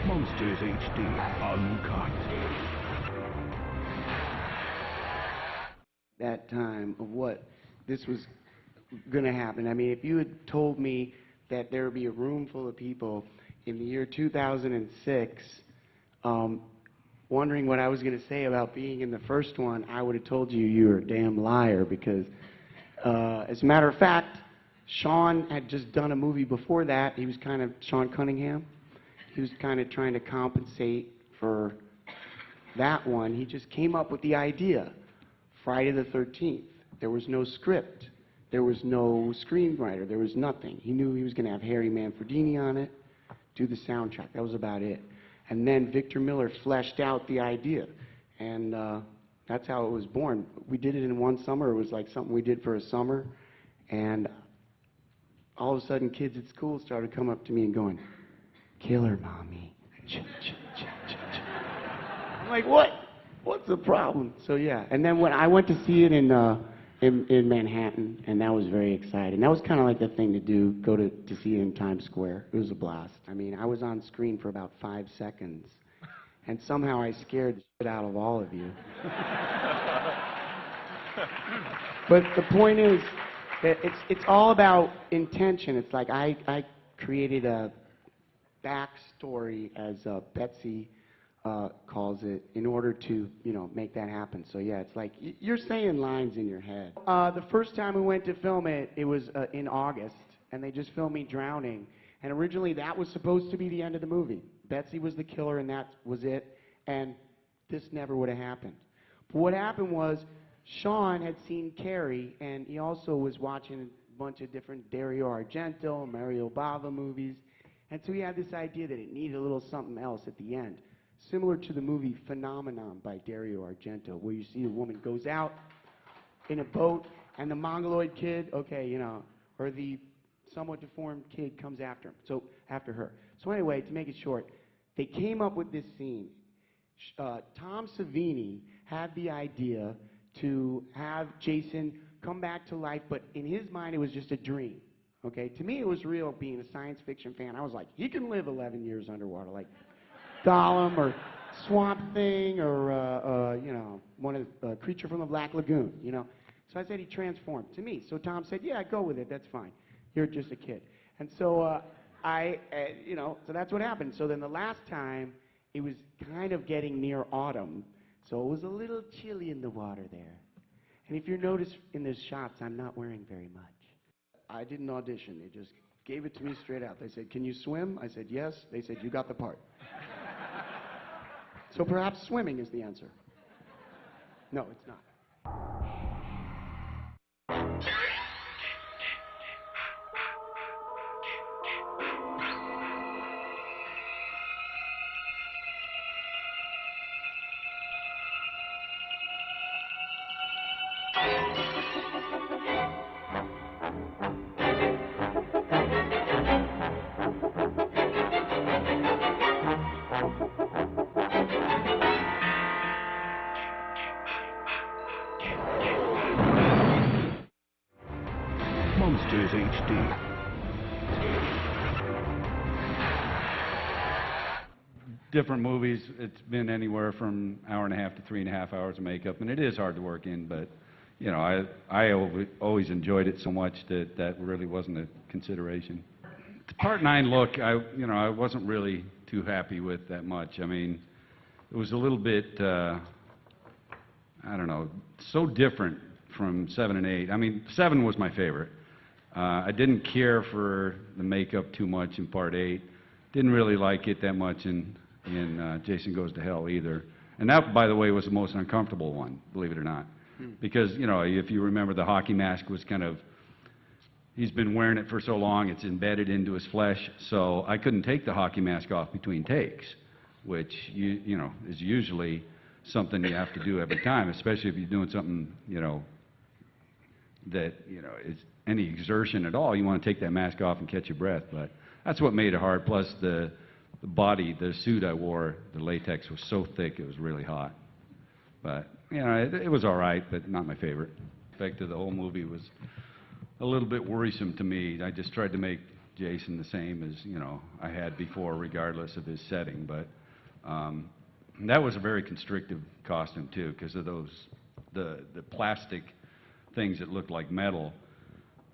Monsters HD Uncut. That time of what this was going to happen. I mean, if you had told me that there would be a room full of people in the year 2006 wondering what I was going to say about being in the first one, I would have told you you were a damn liar because, as a matter of fact, Sean had just done a movie before that. He was kind of, Sean Cunningham, he was kind of trying to compensate for that one. He just came up with the idea. Friday the 13th. There was no script. There was no screenwriter. There was nothing. He knew he was going to have Harry Manfredini on it, do the soundtrack. That was about it. And then Victor Miller fleshed out the idea. And that's how it was born. We did it in one summer. It was like something we did for a summer. And all of a sudden, kids at school started coming up to me and going, "Killer, Mommy." I'm like, what? What's the problem? So yeah, and then when I went to see it in Manhattan, and that was very exciting. That was kind of like the thing to do, go to see it in Times Square. It was a blast. I mean, I was on screen for about 5 seconds, and somehow I scared the shit out of all of you. But the point is that it's all about intention. It's like I created a backstory, as Betsy calls it, in order to, make that happen. So yeah, it's like you're saying lines in your head. The first time we went to film it, it was in August, and they just filmed me drowning. And originally that was supposed to be the end of the movie. Betsy was the killer, and that was it. And this never would have happened. But what happened was Sean had seen Carrie, and he also was watching a bunch of different Dario Argento, Mario Bava movies. And so he had this idea that it needed a little something else at the end. Similar to the movie Phenomenon by Dario Argento, where you see a woman goes out in a boat and the mongoloid kid, or the somewhat deformed kid comes after him. So after her. So anyway, to make it short, they came up with this scene. Tom Savini had the idea to have Jason come back to life, but in his mind it was just a dream. Okay, to me it was real. Being a science fiction fan, I was like, he can live 11 years underwater, like Gollum or Swamp Thing or one of the Creature from the Black Lagoon, So I said he transformed to me. So Tom said, yeah, go with it. That's fine. You're just a kid. And so so that's what happened. So then the last time, it was kind of getting near autumn, so it was a little chilly in the water there. And if you notice in those shots, I'm not wearing very much. I didn't audition. They just gave it to me straight out. They said, "Can you swim?" I said, "Yes." They said, "You got the part." So perhaps swimming is the answer. No, it's not. Monsters HD. Different movies, it's been anywhere from hour and a half to 3.5 hours of makeup, and it is hard to work in, but I always enjoyed it so much that really wasn't a consideration. The Part 9 look, I wasn't really too happy with that much. I mean, it was a little bit, I don't know, so different from 7 and 8. I mean, 7 was my favorite. I didn't care for the makeup too much in Part 8. Didn't really like it that much in Jason Goes to Hell either. And that, by the way, was the most uncomfortable one, believe it or not. Because, if you remember, the hockey mask was kind of, he's been wearing it for so long, it's embedded into his flesh, so I couldn't take the hockey mask off between takes, which, is usually something you have to do every time, especially if you're doing something, that, is any exertion at all. You want to take that mask off and catch your breath, but that's what made it hard. Plus the body, the suit I wore, the latex was so thick it was really hot. But, you know, it was all right, but not my favorite. The effect of the whole movie was a little bit worrisome to me. I just tried to make Jason the same as, you know, I had before, regardless of his setting. But that was a very constrictive costume, too, because of the plastic things that looked like metal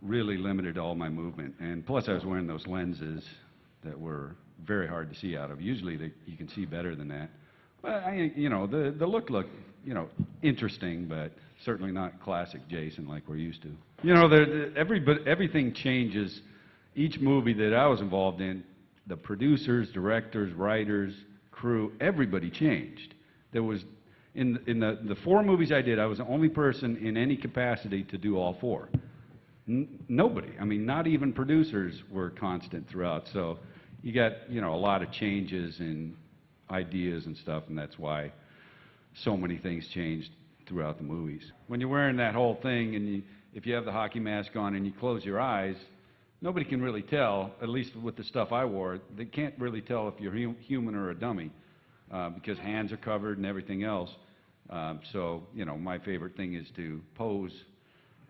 really limited all my movement. And plus, I was wearing those lenses that were very hard to see out of. Usually, you can see better than that. But, you know, the look looked, you know, interesting, but certainly not classic Jason like we're used to. You know, everything changes. Each movie that I was involved in, the producers, directors, writers, crew, everybody changed. There was, in the 4 movies I did, I was the only person in any capacity to do all 4. Nobody. I mean, not even producers were constant throughout. So you got, you know, a lot of changes in ideas and stuff, and that's why so many things changed throughout the movies. When you're wearing that whole thing, and if you have the hockey mask on and you close your eyes, nobody can really tell, at least with the stuff I wore, they can't really tell if you're human or a dummy, because hands are covered and everything else. So, you know, my favorite thing is to pose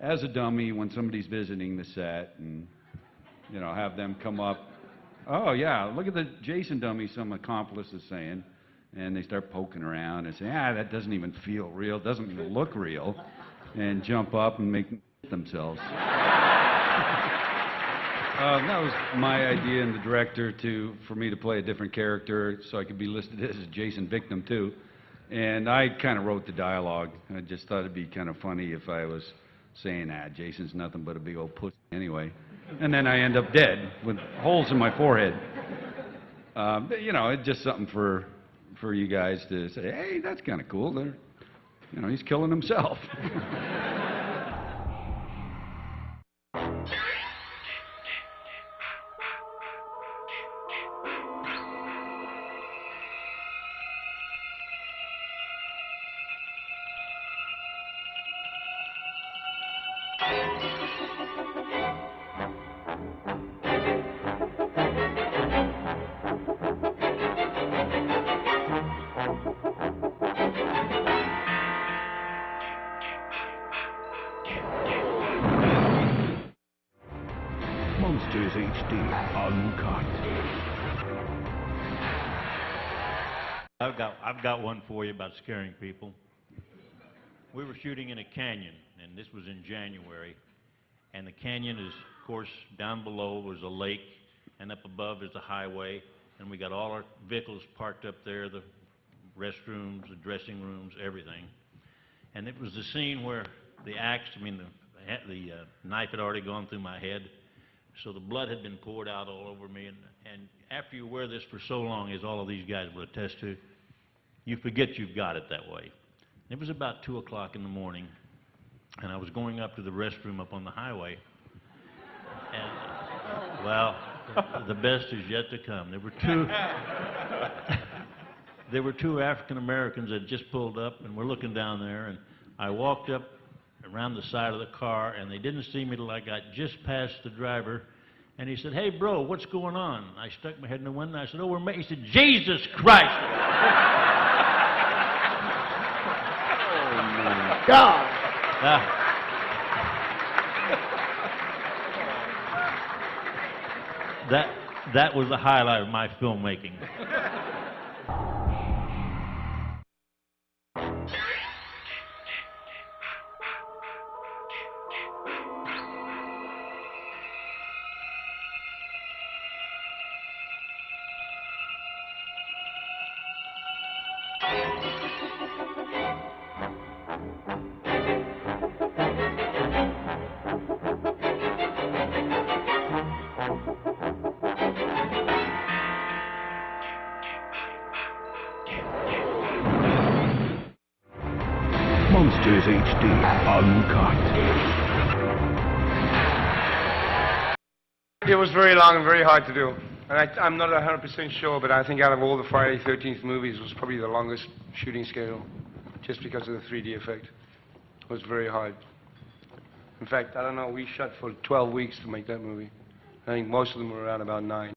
as a dummy when somebody's visiting the set and, you know, have them come up. Oh, yeah, look at the Jason dummy, some accomplice is saying. And they start poking around and say, that doesn't even feel real, doesn't even look real, and jump up and make themselves. That was my idea and the director for me to play a different character so I could be listed as a Jason victim too. And I kind of wrote the dialogue. I just thought it'd be kind of funny if I was saying, Jason's nothing but a big old pussy anyway. And then I end up dead with holes in my forehead. But, you know, it's just something for you guys to say, hey, that's kind of cool. You know, he's killing himself. Monsters HD Uncut. I've got one for you about scaring people. We were shooting in a canyon, and this was in January. And the canyon is, of course, down below was a lake, and up above is a highway. And we got all our vehicles parked up there, the restrooms, the dressing rooms, everything. And it was the scene where the knife had already gone through my head. So the blood had been poured out all over me, and after you wear this for so long, as all of these guys will attest to, you forget you've got it that way. It was about 2 o'clock in the morning, and I was going up to the restroom up on the highway, and, well, the best is yet to come. There were two African Americans that just pulled up, and we're looking down there, and I walked up around the side of the car, and they didn't see me till I got just past the driver, and he said, "Hey, bro, what's going on?" I stuck my head in the window, and I said, "Oh, we're making..." He said, "Jesus Christ!" Oh, my God! That was the highlight of my filmmaking. Monsters HD Uncut. It was very long and very hard to do. And I'm not 100% sure, but I think out of all the Friday the 13th movies, it was probably the longest shooting schedule, just because of the 3D effect. It was very hard. In fact, I don't know, we shot for 12 weeks to make that movie. I think most of them were around about 9.